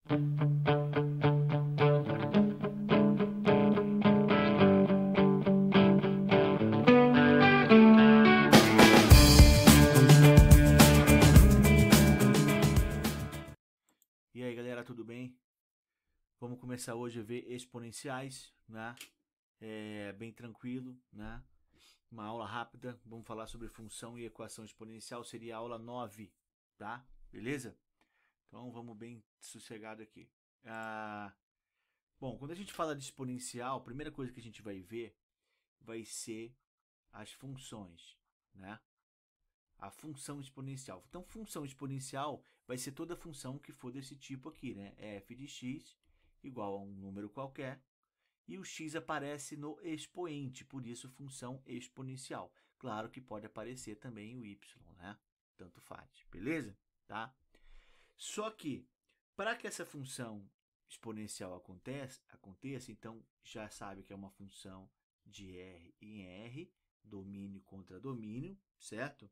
E aí, galera, tudo bem? Vamos começar hoje a ver exponenciais, né? Bem tranquilo, né? Uma aula rápida. Vamos falar sobre função e equação exponencial. Seria a aula 9, tá? Beleza? Então vamos bem sossegado aqui. Bom, quando a gente fala de exponencial, a primeira coisa que a gente vai ver vai ser as funções, né? A função exponencial. Então, função exponencial vai ser toda função que for desse tipo aqui, né? F de x igual a um número qualquer, e o x aparece no expoente, por isso função exponencial. Claro que pode aparecer também o y, né? Tanto faz, beleza? Tá? Só que, para que essa função exponencial aconteça, então já sabe que é uma função de R em R, domínio contra domínio, certo?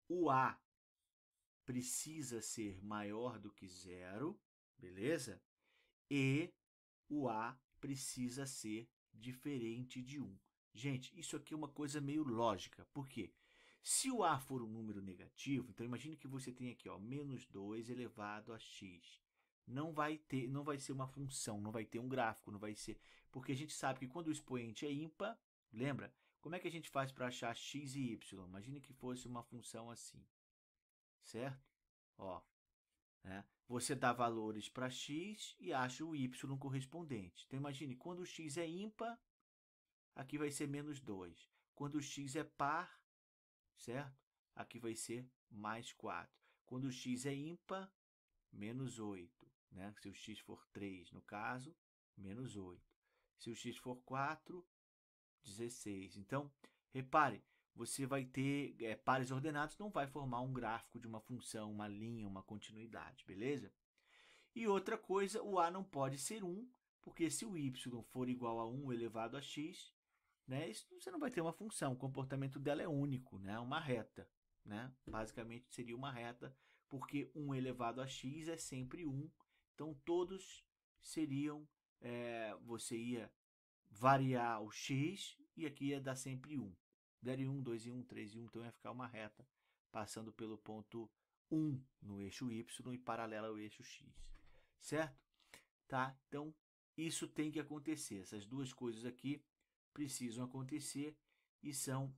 O A precisa ser maior do que zero, beleza? E o A precisa ser diferente de 1. Gente, isso aqui é uma coisa meio lógica. Por quê? Se o A for um número negativo, então imagine que você tem aqui, ó, menos 2 elevado a x. Não vai ser uma função, não vai ter um gráfico, não vai ser... Porque a gente sabe que quando o expoente é ímpar, lembra? Como é que a gente faz para achar x e y? Imagine que fosse uma função assim, certo? Ó, né? Você dá valores para x e acha o y correspondente. Então, imagine, quando o x é ímpar, aqui vai ser menos 2. Quando o x é par, certo? Aqui vai ser mais 4. Quando o x é ímpar, menos 8. Né? Se o x for 3, no caso, menos 8. Se o x for 4, 16. Então, repare, você vai ter pares ordenados, não vai formar um gráfico de uma função, uma linha, uma continuidade, beleza? E outra coisa, o A não pode ser 1, porque se o y for igual a 1 elevado a x, né, você não vai ter uma função, o comportamento dela é único, né, uma reta. Né? Basicamente seria uma reta, porque 1 elevado a x é sempre 1, então todos seriam, você ia variar o x e aqui ia dar sempre 1. 0 e 1, 2 e 1, 3 e 1, então ia ficar uma reta passando pelo ponto 1 no eixo y e paralela ao eixo x. Certo? Tá? Então, isso tem que acontecer. Essas duas coisas aqui precisam acontecer e são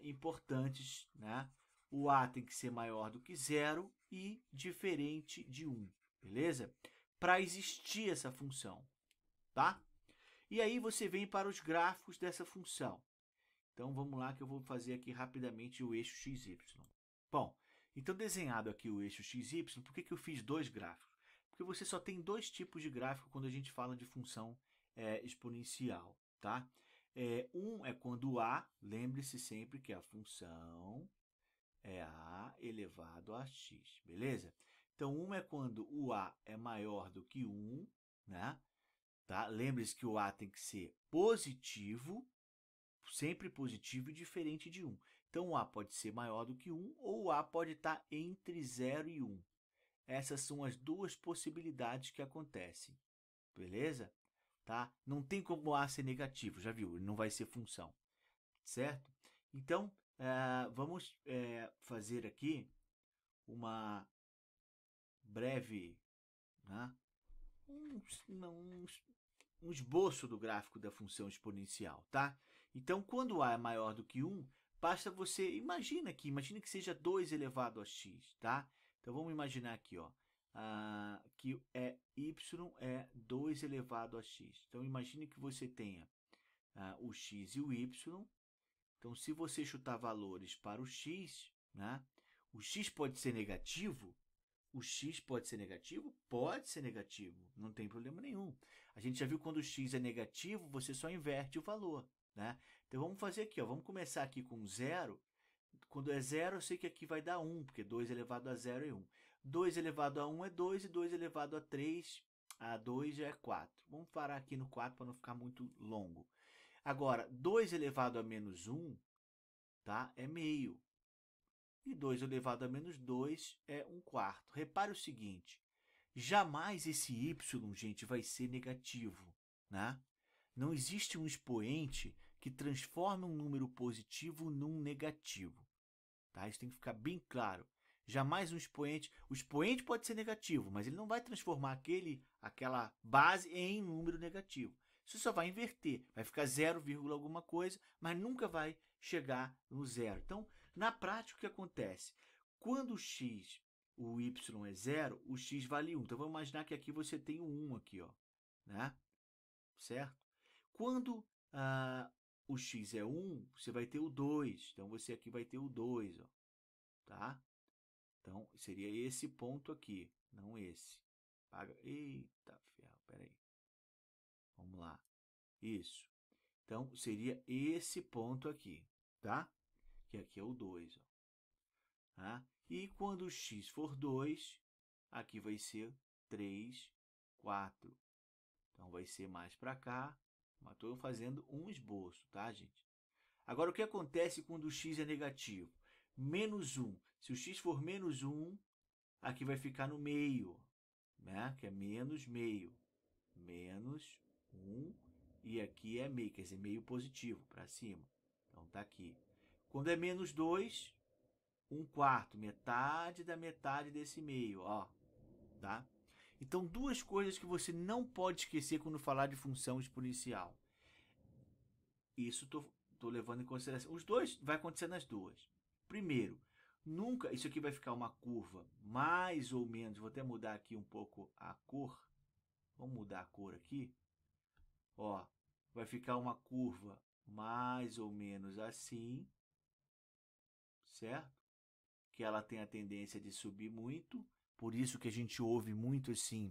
importantes. Né? O A tem que ser maior do que 0 e diferente de 1. Beleza? Para existir essa função. Tá? E aí você vem para os gráficos dessa função. Então vamos lá que eu vou fazer aqui rapidamente o eixo XY. Bom, então desenhado aqui o eixo XY, por que eu fiz dois gráficos? Porque você só tem dois tipos de gráfico quando a gente fala de função exponencial. Tá? Um é quando o A, lembre-se sempre que a função é A elevado a x, beleza? Então, um é quando o A é maior do que 1, né? Tá? Lembre-se que o A tem que ser positivo, sempre positivo e diferente de 1. Então, o A pode ser maior do que 1 ou o A pode estar entre 0 e 1. Essas são as duas possibilidades que acontecem, beleza? Tá? Não tem como o A ser negativo, já viu? Ele não vai ser função, certo? Então, vamos fazer aqui uma breve, né? um esboço do gráfico da função exponencial, tá? Então, quando A é maior do que 1, basta você, imagina que seja 2 elevado a x, tá? Então, vamos imaginar aqui, ó, que y é 2 elevado a x. Então, imagine que você tenha o x e o y. Então, se você chutar valores para o x, né, o x pode ser negativo. O x pode ser negativo? Pode ser negativo, não tem problema nenhum. A gente já viu quando o x é negativo, você só inverte o valor. Né? Então vamos fazer aqui, ó, vamos começar aqui com 0. Quando é 0, eu sei que aqui vai dar 1, porque 2 elevado a 0 é 1. 2 elevado a 1 é 2 e 2 elevado a 3, a 2 é 4. Vamos parar aqui no 4 para não ficar muito longo. Agora, 2 elevado a menos 1, tá? É meio. E 2 elevado a menos 2 é 1/4. Repare o seguinte, jamais esse y, gente, vai ser negativo, né? Não existe um expoente que transforme um número positivo num negativo, tá? Isso tem que ficar bem claro. Jamais o expoente pode ser negativo, mas ele não vai transformar aquela base em número negativo. Isso só vai inverter, vai ficar 0, alguma coisa, mas nunca vai chegar no zero. Então, na prática, o que acontece? Quando o y é 0, o x vale 1. Então, vamos imaginar que aqui você tem o 1 aqui, ó, né? Certo? Quando o x é 1, você vai ter o 2. Então, você aqui vai ter o 2, ó, tá? Então, seria esse ponto aqui, não esse. Eita ferro, peraí. Vamos lá. Isso. Então, seria esse ponto aqui, tá? Que aqui é o 2, ó. Tá? E quando o x for 2, aqui vai ser 3, 4. Então, vai ser mais para cá. Mas estou fazendo um esboço, tá, gente? Agora, o que acontece quando o x é negativo? Menos 1. Se o x for menos 1, aqui vai ficar no meio, né? Que é menos meio. Menos 1 e aqui é meio, quer dizer, meio positivo para cima. Então, tá aqui. Quando é menos 2, 1/4, metade da metade desse meio, ó, tá? Então, duas coisas que você não pode esquecer quando falar de função exponencial. Isso tô levando em consideração. Os dois, vai acontecer nas duas. Primeiro, nunca, isso aqui vai ficar uma curva mais ou menos, vou até mudar aqui um pouco a cor. Vamos mudar a cor aqui. Ó, vai ficar uma curva mais ou menos assim, certo? Que ela tem a tendência de subir muito, por isso que a gente ouve muito assim,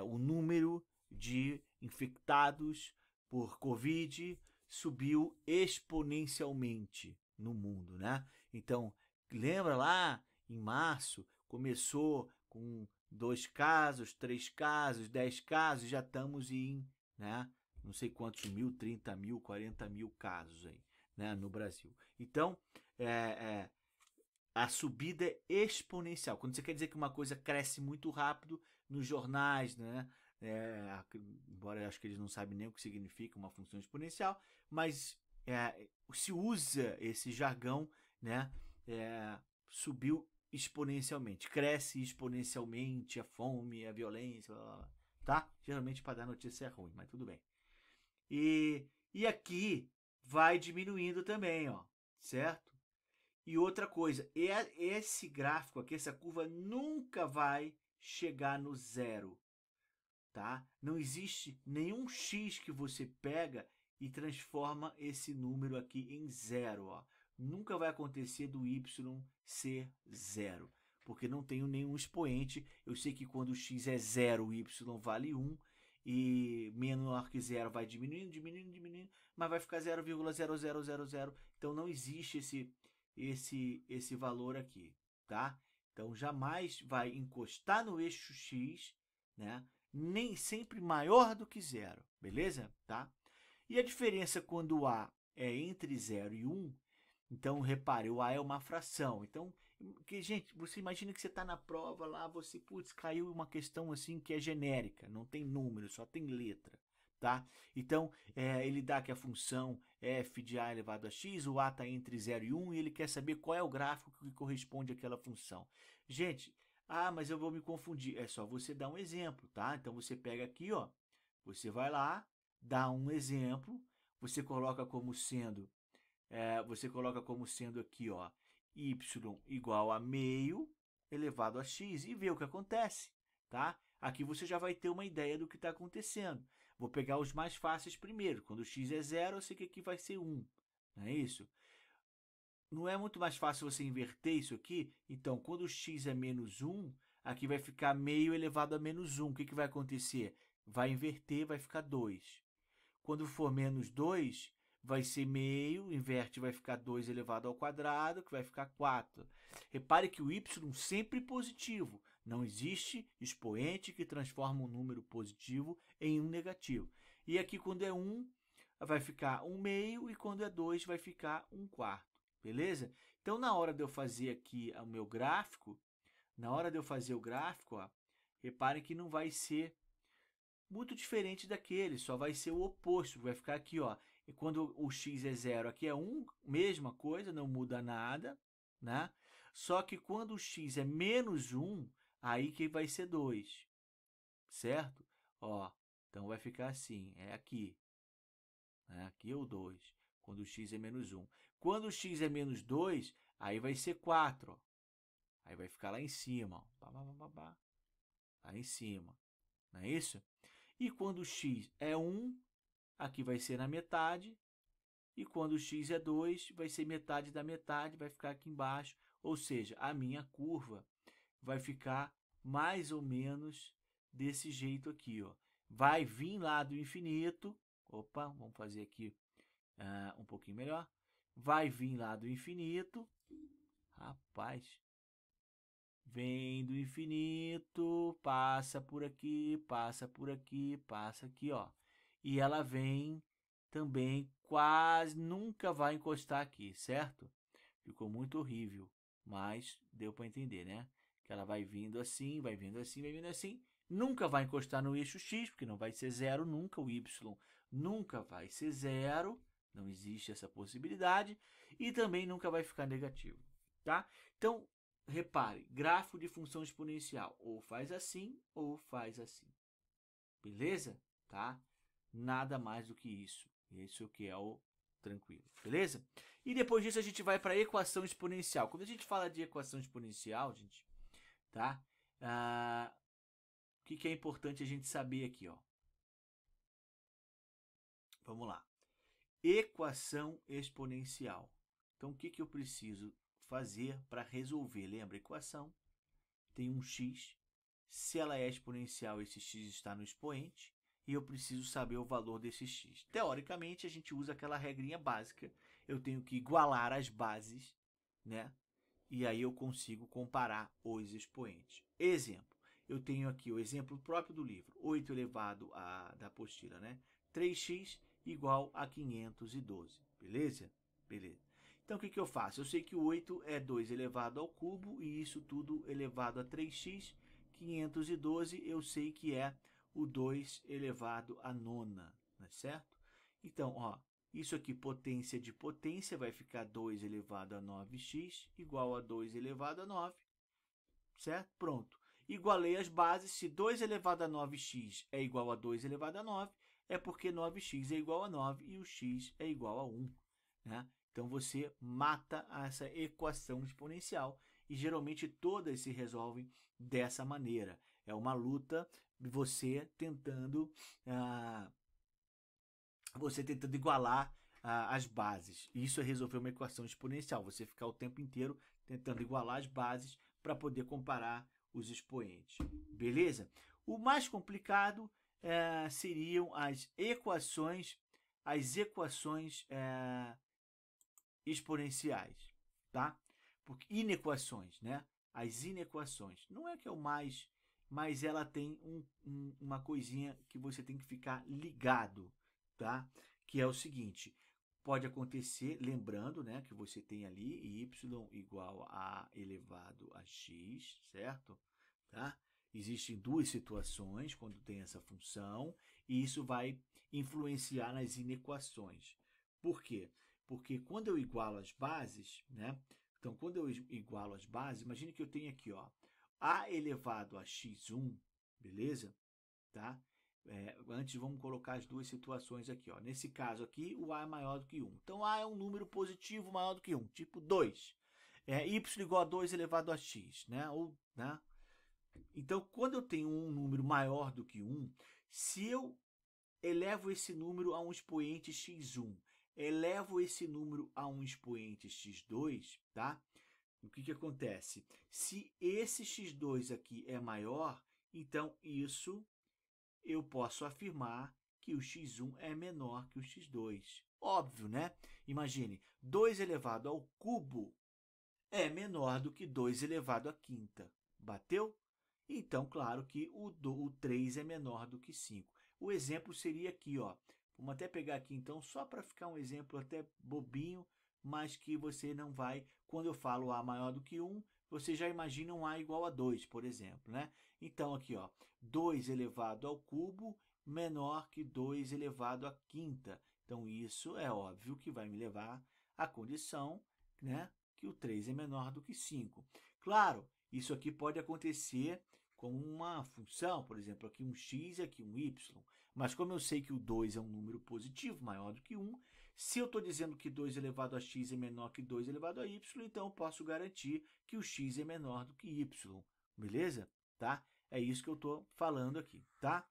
o número de infectados por Covid subiu exponencialmente no mundo, né? Então, lembra lá em março, começou com 2 casos, 3 casos, 10 casos, já estamos em, né, não sei quantos mil, 30 mil, 40 mil casos aí, né, no Brasil. Então, a subida é exponencial. Quando você quer dizer que uma coisa cresce muito rápido nos jornais, né? Embora eu acho que eles não sabem nem o que significa uma função exponencial, mas se usa esse jargão, né? Subiu exponencialmente, cresce exponencialmente a fome, a violência, blá, blá, blá, tá? Geralmente para dar notícia é ruim, mas tudo bem. E aqui vai diminuindo também, ó, certo? E outra coisa, esse gráfico aqui, essa curva nunca vai chegar no zero, tá? Não existe nenhum x que você pega e transforma esse número aqui em zero, ó. Nunca vai acontecer do y ser zero, porque não tenho nenhum expoente. Eu sei que quando o x é zero, o y vale 1, e menor que zero vai diminuindo, diminuindo, diminuindo, mas vai ficar 0,0000. Então não existe esse valor aqui, tá? Então jamais vai encostar no eixo x, né? Nem sempre maior do que zero, beleza? Tá? E a diferença quando o a é entre 0 e 1, então repare, o a é uma fração. Então, gente, você imagina que você está na prova lá, você, putz, caiu uma questão assim que é genérica, não tem número, só tem letra. Tá? Então, ele dá que a função f de a elevado a x, o a está entre 0 e 1, e ele quer saber qual é o gráfico que corresponde àquela função. Gente, mas eu vou me confundir. É só você dar um exemplo, tá? Então, você pega aqui, ó, você vai lá, dá um exemplo, você coloca como sendo, aqui, ó, y igual a meio elevado a x e vê o que acontece, tá? Aqui você já vai ter uma ideia do que está acontecendo. Vou pegar os mais fáceis primeiro. Quando o x é 0, eu sei que aqui vai ser 1. Não é isso? Não é muito mais fácil você inverter isso aqui? Então, quando o x é menos 1, aqui vai ficar meio elevado a menos 1. O que vai acontecer? Vai inverter, vai ficar 2. Quando for menos 2, vai ser meio, inverte, vai ficar 2 elevado ao quadrado, que vai ficar 4. Repare que o y sempre positivo. Não existe expoente que transforma um número positivo em um negativo. E aqui, quando é 1, vai ficar 1 meio, e quando é 2, vai ficar 1/4. Beleza? Então, na hora de eu fazer aqui o meu gráfico, Na hora de eu fazer o gráfico, ó, reparem que não vai ser muito diferente daquele, só vai ser o oposto, vai ficar aqui, ó. E quando o x é 0, aqui é 1, mesma coisa, não muda nada, né? Só que quando o x é menos 1, aí que vai ser 2, certo? Ó, então vai ficar assim, é aqui, né? Aqui é o 2, quando o x é menos 1. Quando o x é menos 2, aí vai ser 4, ó. Aí vai ficar lá em cima, ó. Lá em cima, não é isso? E quando x é 1, aqui vai ser na metade. E quando x é 2, vai ser metade da metade, vai ficar aqui embaixo. Ou seja, a minha curva vai ficar mais ou menos desse jeito aqui, ó. Vai vir lá do infinito. Opa, vamos fazer aqui um pouquinho melhor. Vai vir lá do infinito. Rapaz, vem do infinito, passa por aqui, passa por aqui, passa aqui, ó. E ela vem também, quase nunca vai encostar aqui, certo? Ficou muito horrível, mas deu para entender, né? Que ela vai vindo assim, vai vindo assim, vai vindo assim. Nunca vai encostar no eixo x, porque não vai ser zero nunca, o y nunca vai ser zero, não existe essa possibilidade, e também nunca vai ficar negativo, tá? Então, repare, gráfico de função exponencial, ou faz assim, ou faz assim. Beleza? Tá? Nada mais do que isso. Isso que é o tranquilo. Beleza? E depois disso a gente vai para a equação exponencial. Quando a gente fala de equação exponencial, gente, tá? O que é importante a gente saber aqui, ó? Vamos lá. Equação exponencial. Então, o que eu preciso fazer para resolver? Lembra, equação tem um x. Se ela é exponencial, esse x está no expoente. E eu preciso saber o valor desse x. Teoricamente, a gente usa aquela regrinha básica. Eu tenho que igualar as bases, né? E aí eu consigo comparar os expoentes. Exemplo. Eu tenho aqui o exemplo próprio do livro. 8 elevado da apostila, né? 3x igual a 512. Beleza? Beleza. Então, o que eu faço? Eu sei que o 8 é 2 elevado ao cubo e isso tudo elevado a 3x. 512 eu sei que é o 2 elevado à nona, né, certo? Então, ó, isso aqui, potência de potência, vai ficar 2 elevado a 9x igual a 2 elevado a 9, certo? Pronto. Igualei as bases, se 2 elevado a 9x é igual a 2 elevado a 9, é porque 9x é igual a 9 e o x é igual a 1, né? Então, você mata essa equação exponencial e geralmente todas se resolvem dessa maneira. É uma luta, você tentando igualar as bases. Isso é resolver uma equação exponencial. Você ficar o tempo inteiro tentando igualar as bases para poder comparar os expoentes. Beleza? O mais complicado seriam as equações exponenciais, tá? Porque inequações, né? As inequações. Não é que é o mais, mas ela tem uma coisinha que você tem que ficar ligado, tá? Que é o seguinte, pode acontecer, lembrando, né, que você tem ali y igual a elevado a x, certo? Tá? Existem duas situações quando tem essa função e isso vai influenciar nas inequações. Por quê? Porque quando eu igualo as bases, né? Então, quando eu igualo as bases, imagine que eu tenho aqui, ó, a elevado a x1, beleza? Tá? Antes, vamos colocar as duas situações aqui, ó. Nesse caso aqui, o a é maior do que 1. Então, a é um número positivo maior do que 1, tipo 2. Y igual a 2 elevado a x, né? Né? Então, quando eu tenho um número maior do que 1, se eu elevo esse número a um expoente x1, elevo esse número a um expoente x2, tá? O que acontece? Se esse x2 aqui é maior, então isso eu posso afirmar que o x1 é menor que o x2. Óbvio, né? Imagine, 2 elevado ao cubo é menor do que 2 elevado à quinta. Bateu? Então, claro que o 3 é menor do que 5. O exemplo seria aqui, ó. Vamos até pegar aqui, então, só para ficar um exemplo até bobinho, mas que você não vai... Quando eu falo A maior do que 1, você já imagina um A igual a 2, por exemplo, né? Então, aqui, ó, 2 elevado ao cubo menor que 2 elevado à quinta. Então, isso é óbvio que vai me levar à condição, né, que o 3 é menor do que 5. Claro, isso aqui pode acontecer com uma função, por exemplo, aqui um x e aqui um y. Mas como eu sei que o 2 é um número positivo, maior do que 1, se eu estou dizendo que 2 elevado a x é menor que 2 elevado a y, então eu posso garantir que o x é menor do que y. Beleza? Tá? É isso que eu estou falando aqui, tá?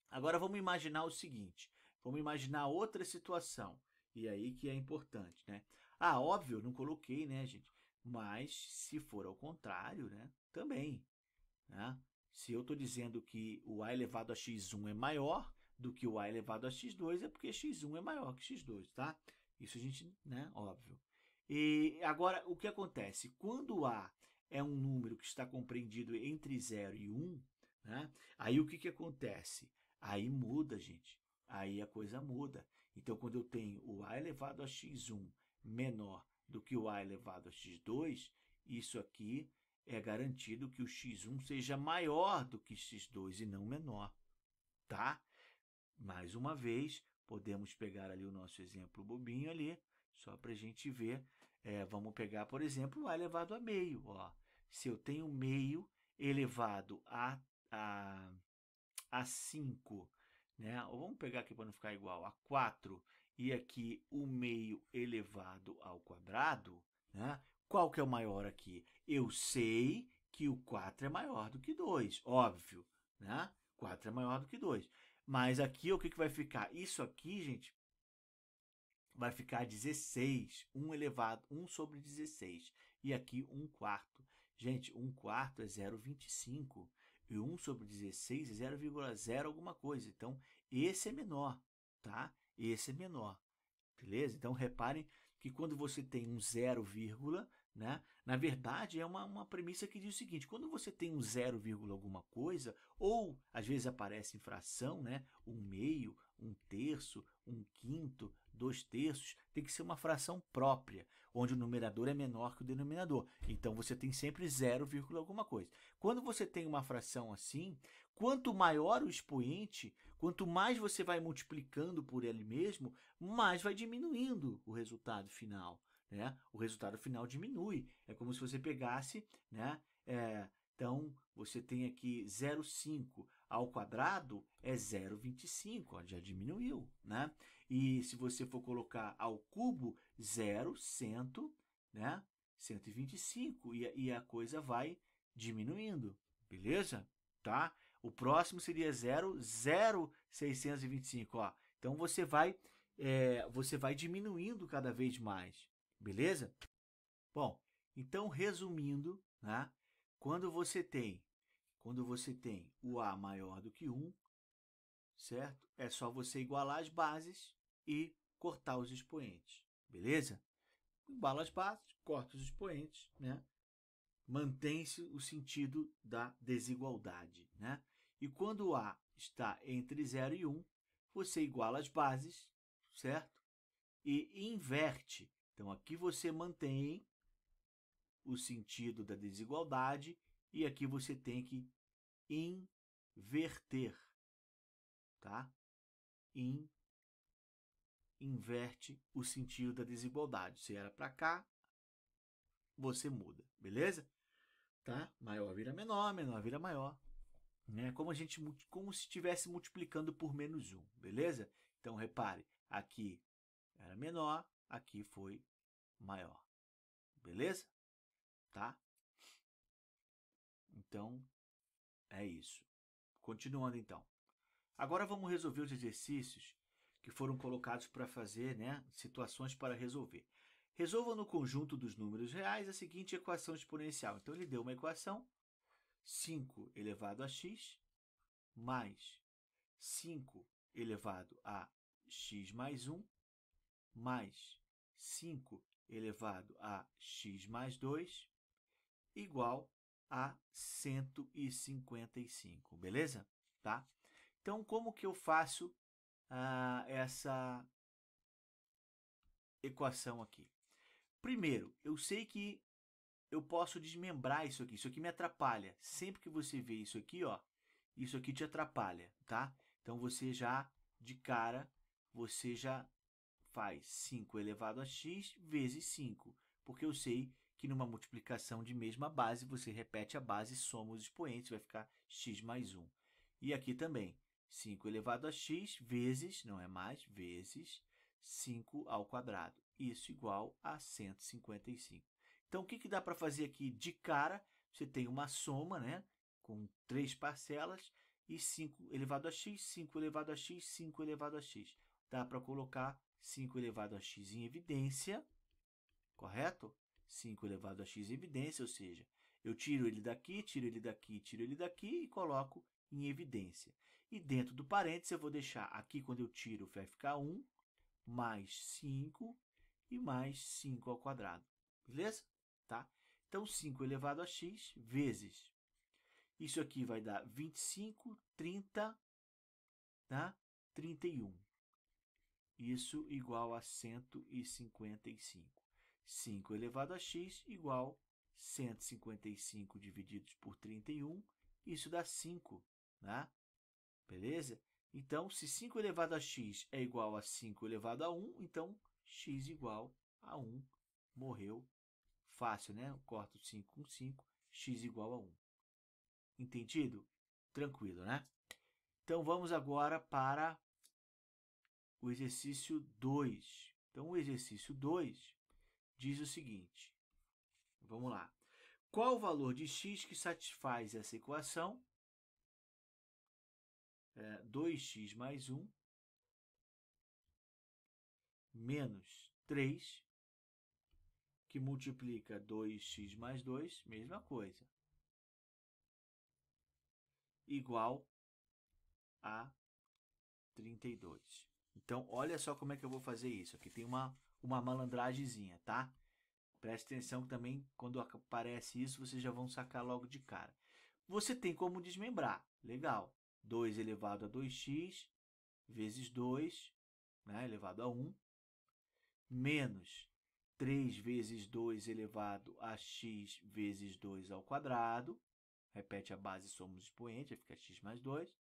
Agora vamos imaginar o seguinte. Vamos imaginar outra situação. E aí que é importante, né? Ah, óbvio, não coloquei, né, gente? Mas se for ao contrário, né, também, né? Se eu estou dizendo que o a elevado a x1 é maior do que o a elevado a x2, é porque x1 é maior que x2, tá? Isso a gente, né, óbvio. E agora, o que acontece? Quando o a é um número que está compreendido entre 0 e 1, né? Aí o que acontece? Aí muda, gente. Aí a coisa muda. Então, quando eu tenho o a elevado a x1 menor do que o a elevado a x2, isso aqui é garantido que o x1 seja maior do que x2 e não menor, tá? Mais uma vez, podemos pegar ali o nosso exemplo bobinho ali, só para a gente ver. Vamos pegar, por exemplo, o a elevado a meio. Ó. Se eu tenho meio elevado a 5, né? Ou vamos pegar aqui para não ficar igual, a 4, e aqui o meio elevado ao quadrado, né? Qual que é o maior aqui? Eu sei que o 4 é maior do que 2, óbvio, né? 4 é maior do que 2. Mas aqui o que vai ficar? Isso aqui, gente, vai ficar 16, 1 elevado, 1 sobre 16. E aqui 1 quarto. Gente, 1 quarto é 0,25. E 1 sobre 16 é 0,0 alguma coisa. Então, esse é menor, tá? Esse é menor. Beleza? Então, reparem que quando você tem um 0, né? Na verdade, é uma premissa que diz o seguinte: quando você tem um 0, alguma coisa, ou às vezes aparece em fração, né? 1/2, 1/3, 1/5, 2/3, tem que ser uma fração própria, onde o numerador é menor que o denominador. Então você tem sempre 0, alguma coisa. Quando você tem uma fração assim, quanto maior o expoente, quanto mais você vai multiplicando por ele mesmo, mais vai diminuindo o resultado final, né? O resultado final diminui. É como se você pegasse, né? Então, você tem aqui 0,5 ao quadrado é 0,25, ó, já diminuiu, né? E se você for colocar ao cubo, 0, 100, né? 125, e a coisa vai diminuindo, beleza? Tá? O próximo seria 0,625, ó. Então, você vai diminuindo cada vez mais, beleza? Bom, então resumindo, né? Quando você tem o A maior do que 1, certo? É só você igualar as bases e cortar os expoentes, beleza? Iguala as bases, corta os expoentes, né? Mantém-se o sentido da desigualdade, né? E quando o A está entre 0 e 1, você iguala as bases, certo? E inverte. Então, aqui você mantém o sentido da desigualdade e aqui você tem que inverter, tá? Inverte o sentido da desigualdade. Se era para cá, você muda, beleza? Tá? Maior vira menor, menor vira maior. Né? Como se estivesse multiplicando por menos 1, beleza? Então, repare, aqui era menor, aqui foi maior, beleza? Tá? Então, é isso. Continuando, então. Agora vamos resolver os exercícios que foram colocados para fazer, né? Situações para resolver. Resolva no conjunto dos números reais a seguinte equação exponencial. Então, ele deu uma equação, 5 elevado a x mais 5 elevado a x mais 1 mais 5 elevado a x mais 2 igual a 155, beleza? Tá? Então, como que eu faço essa equação aqui? Primeiro, eu sei que eu posso desmembrar isso aqui. Isso aqui me atrapalha. Sempre que você vê isso aqui, ó, isso aqui te atrapalha, tá? Então, você já, de cara, você já faz 5 elevado a x vezes 5, porque eu sei que numa multiplicação de mesma base, você repete a base, soma os expoentes, vai ficar x mais 1. E aqui também, 5 elevado a x vezes, não é mais, vezes 5 ao quadrado. Isso igual a 155. Então, o que dá para fazer aqui de cara? Você tem uma soma, né, com 3 parcelas, e 5 elevado a x, 5 elevado a x, 5 elevado a x. Dá para colocar 5 elevado a x em evidência, correto? 5 elevado a x em evidência, ou seja, eu tiro ele daqui, tiro ele daqui, tiro ele daqui e coloco em evidência. E dentro do parênteses eu vou deixar aqui, quando eu tiro, vai ficar 1, mais 5 e mais 5 ao quadrado. Beleza? Tá? Então, 5 elevado a x vezes. Isso aqui vai dar 25, 30, tá? 31. Isso igual a 155. 5 elevado a x igual a 155 divididos por 31. Isso dá 5, né? Beleza? Então, se 5 elevado a x é igual a 5 elevado a 1, então x igual a 1. Morreu. Fácil, né? Eu corto 5 com 5, x igual a 1. Entendido? Tranquilo, né? Então, vamos agora para o exercício 2. Então, o exercício 2 diz o seguinte. Vamos lá. Qual o valor de x que satisfaz essa equação? 2x mais 1 menos 3, que multiplica 2x mais 2, mesma coisa, igual a 32. Então, olha só como é que eu vou fazer isso. Aqui tem uma malandragemzinha, tá? Preste atenção que também, quando aparece isso, vocês já vão sacar logo de cara. Você tem como desmembrar. Legal. 2 elevado a 2x vezes 2, né, elevado a 1, menos 3 vezes 2 elevado a x vezes 2 ao quadrado. Repete a base, soma os expoentes, vai ficar x mais 2,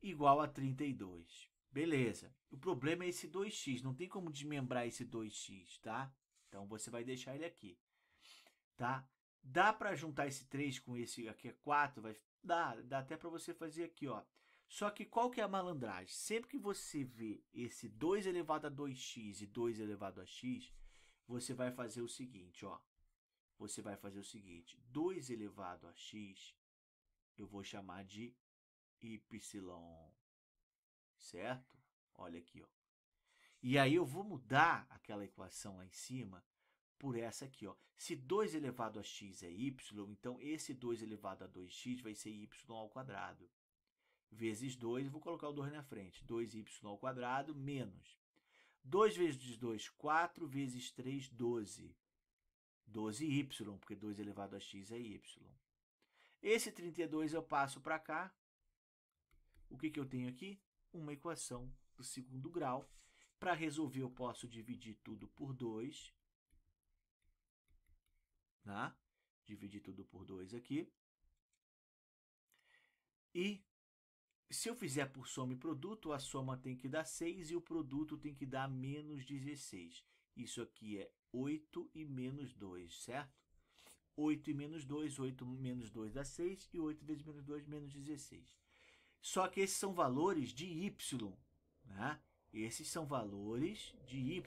igual a 32. Beleza. O problema é esse 2x. Não tem como desmembrar esse 2x, tá? Então, você vai deixar ele aqui, tá? Dá para juntar esse 3 com esse aqui, é 4, dá até para você fazer aqui, ó. Só que qual que é a malandragem? Sempre que você vê esse 2 elevado a 2x e 2 elevado a x, você vai fazer o seguinte, ó. Você vai fazer o seguinte, 2 elevado a x, eu vou chamar de y, certo? Olha aqui, ó. E aí eu vou mudar aquela equação lá em cima por essa aqui, ó. Se 2 elevado a x é y, então esse 2 elevado a 2x vai ser y ao quadrado. Vezes 2, vou colocar o 2 na frente. 2y ao quadrado menos 2 vezes 2, 4, vezes 3, 12. 12y, porque 2 elevado a x é y. Esse 32 eu passo para cá. O que eu tenho aqui? Uma equação do segundo grau. Para resolver, eu posso dividir tudo por 2. Né? Dividir tudo por 2 aqui. E se eu fizer por soma e produto, a soma tem que dar 6 e o produto tem que dar menos 16. Isso aqui é 8 e menos 2, certo? 8 e menos 2, 8 menos 2 dá 6, e 8 vezes menos 2, menos 16. Só que esses são valores de y, né? Esses são valores de y.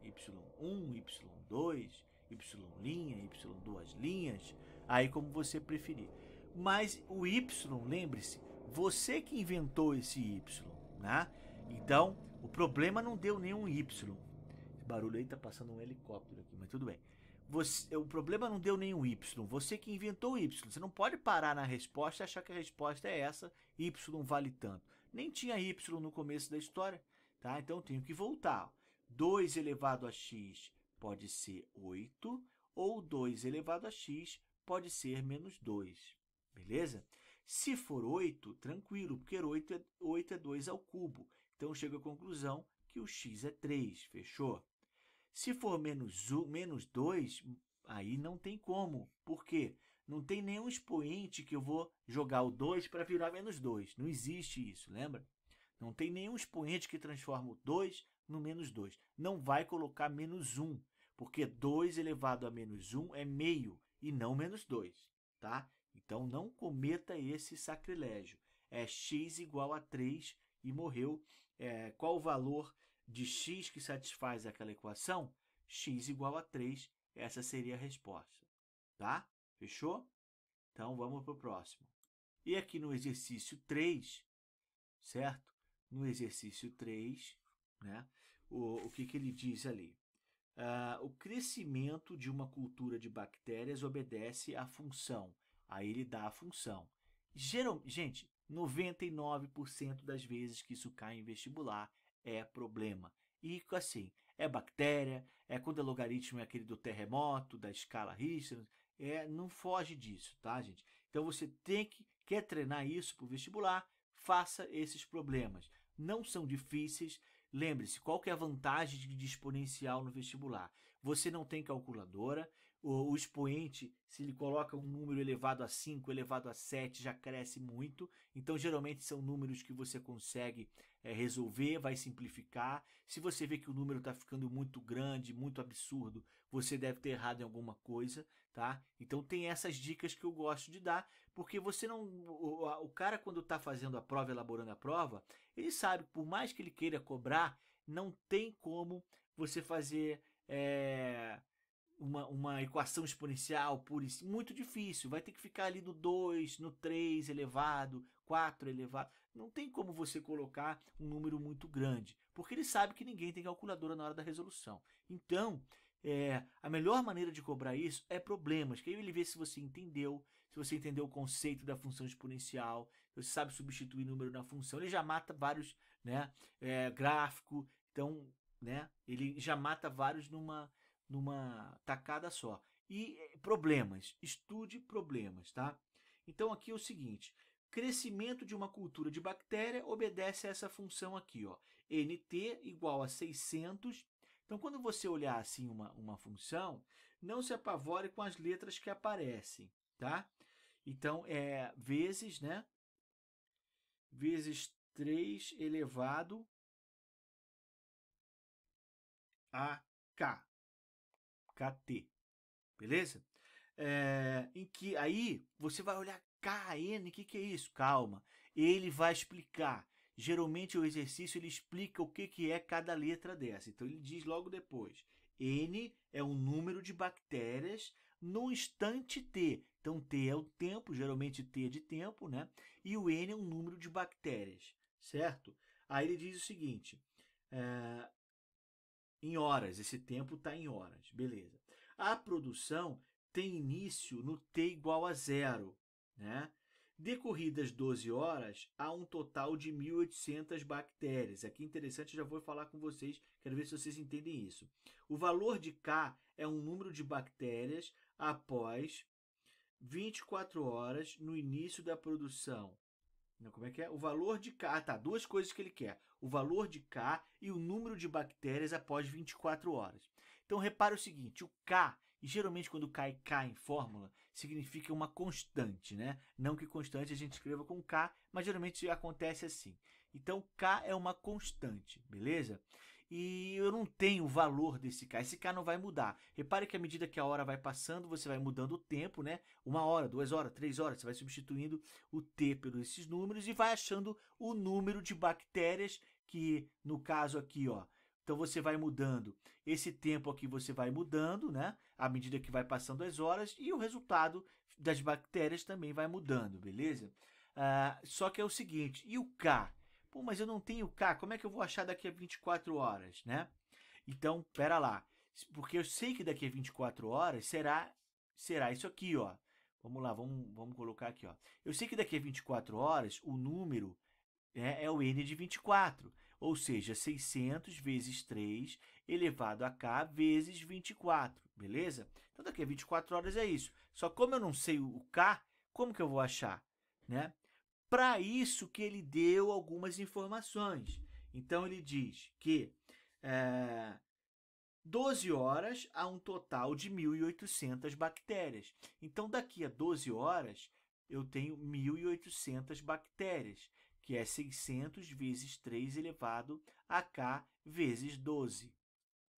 y1, y2, y', y2 linhas, aí como você preferir. Mas o y, lembre-se, você que inventou esse y, né? Então, o problema não deu nenhum y. Esse barulho aí tá passando um helicóptero aqui, mas tudo bem. O problema não deu nenhum y, você que inventou o y. Você não pode parar na resposta e achar que a resposta é essa, y vale tanto. Nem tinha y no começo da história, tá? Então eu tenho que voltar. 2 elevado a x pode ser 8, ou 2 elevado a x pode ser menos 2, beleza? Se for 8, tranquilo, porque 8 é 2 ao cubo. Então eu chego à conclusão que o x é 3, fechou? Se for menos 2, Aí não tem como. Por quê? Não tem nenhum expoente que eu vou jogar o 2 para virar menos 2. Não existe isso, lembra? Não tem nenhum expoente que transforma o 2 no menos 2. Não vai colocar menos 1, porque 2 elevado a menos 1 é meio e não menos 2, tá? Então não cometa esse sacrilégio. É x igual a 3 e morreu. Qual o valor de x que satisfaz aquela equação? X igual a 3. Essa seria a resposta, tá? Fechou? Então vamos para o próximo. E aqui no exercício 3, certo? No exercício 3, né? O que ele diz ali? O crescimento de uma cultura de bactérias obedece à função. Aí ele dá a função. Gente, 99% das vezes que isso cai em vestibular é problema. E assim, é bactéria, é quando o logaritmo é aquele do terremoto, da escala Richter, não foge disso, tá, gente? Então você quer treinar isso para o vestibular, faça esses problemas. Não são difíceis. Lembre-se, qual que é a vantagem de exponencial no vestibular? Você não tem calculadora, o expoente, se ele coloca um número elevado a 5, elevado a 7, já cresce muito. Então, geralmente, são números que você consegue resolver, vai simplificar. Se você vê que o número está ficando muito grande, muito absurdo, você deve ter errado em alguma coisa, tá? Então, tem essas dicas que eu gosto de dar, porque você não... O cara, quando está fazendo a prova, elaborando a prova, ele sabe, por mais que ele queira cobrar, não tem como você fazer uma equação exponencial pura e muito difícil. Vai ter que ficar ali no 2, no 3 elevado, 4 elevado. Não tem como você colocar um número muito grande, porque ele sabe que ninguém tem calculadora na hora da resolução. Então, a melhor maneira de cobrar isso é problemas, que aí ele vê se você entendeu o conceito da função exponencial, você sabe substituir número na função, ele já mata vários, né, gráfico, então, né, ele já mata vários numa tacada só. E problemas, estude problemas, tá? Então aqui é o seguinte, crescimento de uma cultura de bactéria obedece a essa função aqui, ó, nt igual a 600. Então quando você olhar assim uma função, não se apavore com as letras que aparecem, tá? Então vezes, né? Vezes 3 elevado a k. KT, beleza? Em que aí você vai olhar KN, o que é isso? Calma, ele vai explicar. Geralmente o exercício ele explica o que é cada letra dessa. Então ele diz logo depois: N é o número de bactérias no instante T. Então T é o tempo, geralmente T é de tempo, né? E o N é um número de bactérias, certo? Aí ele diz o seguinte: em horas, esse tempo está em horas, beleza. A produção tem início no T igual a 0, né? Decorridas 12 horas, há um total de 1.800 bactérias. Aqui interessante, já vou falar com vocês, quero ver se vocês entendem isso. O valor de K é um número de bactérias após 24 horas no início da produção. Como é que é? O valor de K. Tá, duas coisas que ele quer. O valor de K e o número de bactérias após 24 horas. Então, repara o seguinte, o K, e geralmente quando cai K em fórmula, significa uma constante, né? Não que constante a gente escreva com K, mas geralmente acontece assim. Então, K é uma constante, beleza? E eu não tenho o valor desse K. Esse K não vai mudar. Repare que à medida que a hora vai passando, você vai mudando o tempo, né? 1 hora, 2 horas, 3 horas, você vai substituindo o T por esses números e vai achando o número de bactérias que, no caso aqui, ó, então você vai mudando. Esse tempo aqui você vai mudando, né? À medida que vai passando as horas e o resultado das bactérias também vai mudando, beleza? Só que é o seguinte, e o K? Pô, mas eu não tenho K, como é que eu vou achar daqui a 24 horas, né? Então, pera lá, porque eu sei que daqui a 24 horas será isso aqui, ó. Vamos lá, vamos colocar aqui, ó. Eu sei que daqui a 24 horas o número é o n de 24, ou seja, 600 vezes 3 elevado a k vezes 24, beleza? Então daqui a 24 horas é isso. Só como eu não sei o k, como que eu vou achar, né? Para isso que ele deu algumas informações. Então ele diz que 12 horas a um total de 1.800 bactérias. Então, daqui a 12 horas, eu tenho 1.800 bactérias, que é 600 vezes 3 elevado a K vezes 12.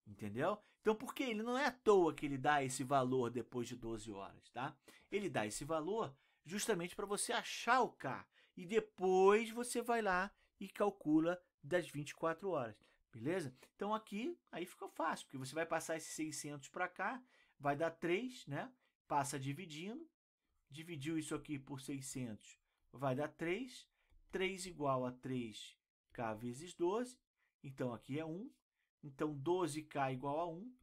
Entendeu? Então, porque ele não é à toa que ele dá esse valor depois de 12 horas, tá? Ele dá esse valor justamente para você achar o K. E depois você vai lá e calcula das 24 horas. Beleza? Então aqui, aí fica fácil, porque você vai passar esses 600 para cá, vai dar 3, né? Passa dividindo, dividiu isso aqui por 600, vai dar 3. 3 igual a 3K vezes 12, então aqui é 1. Então 12K igual a 1,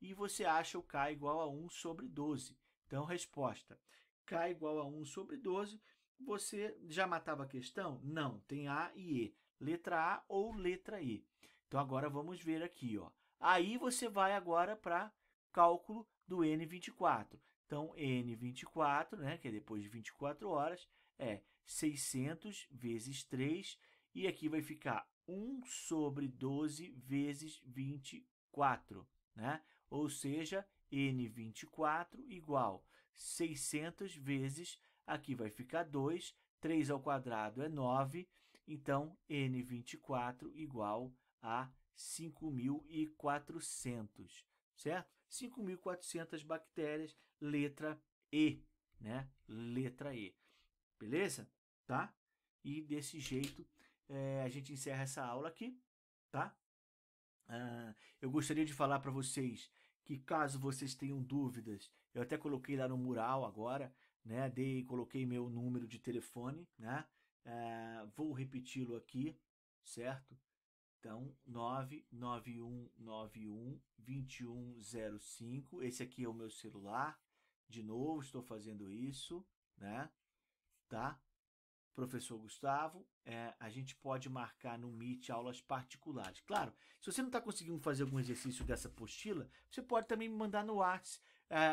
e você acha o K igual a 1 sobre 12. Então, resposta, K igual a 1 sobre 12. Você já matava a questão? Não, tem A e E. Letra A ou letra E. Então, agora vamos ver aqui. Ó. Aí você vai agora para cálculo do N24. Então, N24, né, que é depois de 24 horas, é 600 vezes 3, e aqui vai ficar 1 sobre 12 vezes 24, né? Ou seja, N24 igual 600 vezes, aqui vai ficar 2, 3 ao quadrado é 9, então N24 igual a 5.400, certo? 5.400 bactérias, letra E, né? Letra E, beleza? Tá? E desse jeito a gente encerra essa aula aqui, tá? Eu gostaria de falar para vocês que caso vocês tenham dúvidas, eu até coloquei lá no mural agora, né? Coloquei meu número de telefone, né? Vou repeti-lo aqui, certo? Então, 991912105. Esse aqui é o meu celular. De novo, estou fazendo isso, né? Tá? Professor Gustavo, a gente pode marcar no Meet aulas particulares. Claro, se você não está conseguindo fazer algum exercício dessa apostila, você pode também me mandar no WhatsApp.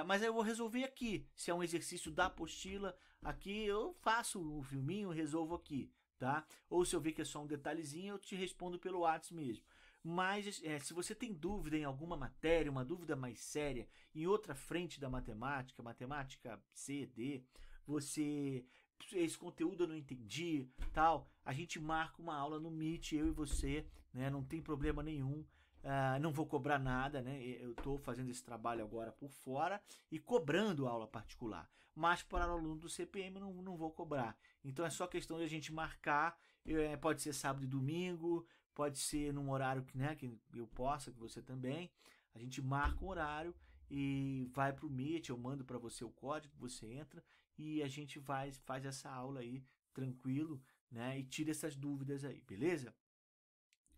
Mas aí eu vou resolver aqui. Se é um exercício da apostila, aqui eu faço o filminho, resolvo aqui, tá? Ou se eu ver que é só um detalhezinho, eu te respondo pelo WhatsApp mesmo. Mas se você tem dúvida em alguma matéria, uma dúvida mais séria, em outra frente da matemática, matemática C, D, você esse conteúdo eu não entendi, tal, a gente marca uma aula no Meet, eu e você, né? Não tem problema nenhum. Não vou cobrar nada, né? Eu estou fazendo esse trabalho agora por fora e cobrando aula particular. Mas para o aluno do CPM não vou cobrar. Então é só questão de a gente marcar. Pode ser sábado e domingo, pode ser num horário que, né, que eu possa, que você também. A gente marca um horário e vai para o Meet, eu mando para você o código, você entra e a gente faz essa aula aí tranquilo, né? E tira essas dúvidas aí, beleza?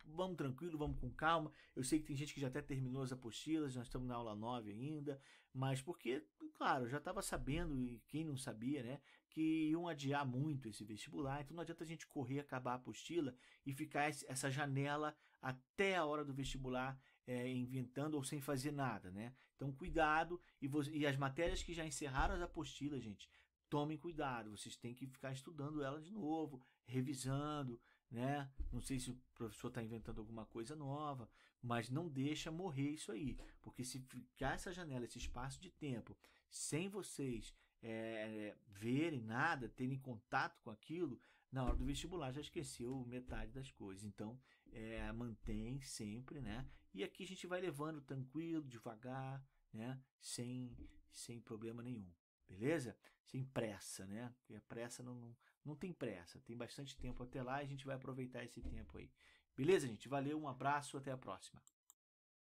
Vamos tranquilo, vamos com calma. Eu sei que tem gente que já até terminou as apostilas, nós estamos na aula 9 ainda, mas porque, claro, eu já estava sabendo, e quem não sabia, né, que iam adiar muito esse vestibular, então não adianta a gente correr, acabar a apostila e ficar essa janela até a hora do vestibular inventando ou sem fazer nada, né? Então, cuidado, e as matérias que já encerraram as apostilas, gente, tomem cuidado, vocês têm que ficar estudando ela de novo, revisando, né? Não sei se o professor está inventando alguma coisa nova, mas não deixa morrer isso aí, porque se ficar essa janela, esse espaço de tempo, sem vocês verem nada, terem contato com aquilo, na hora do vestibular já esqueceu metade das coisas. Então, mantém sempre, né? E aqui a gente vai levando tranquilo, devagar, né? Sem problema nenhum, beleza? Sem pressa, né? Porque a pressa não tem pressa, tem bastante tempo até lá e a gente vai aproveitar esse tempo aí. Beleza, gente? Valeu, um abraço, até a próxima.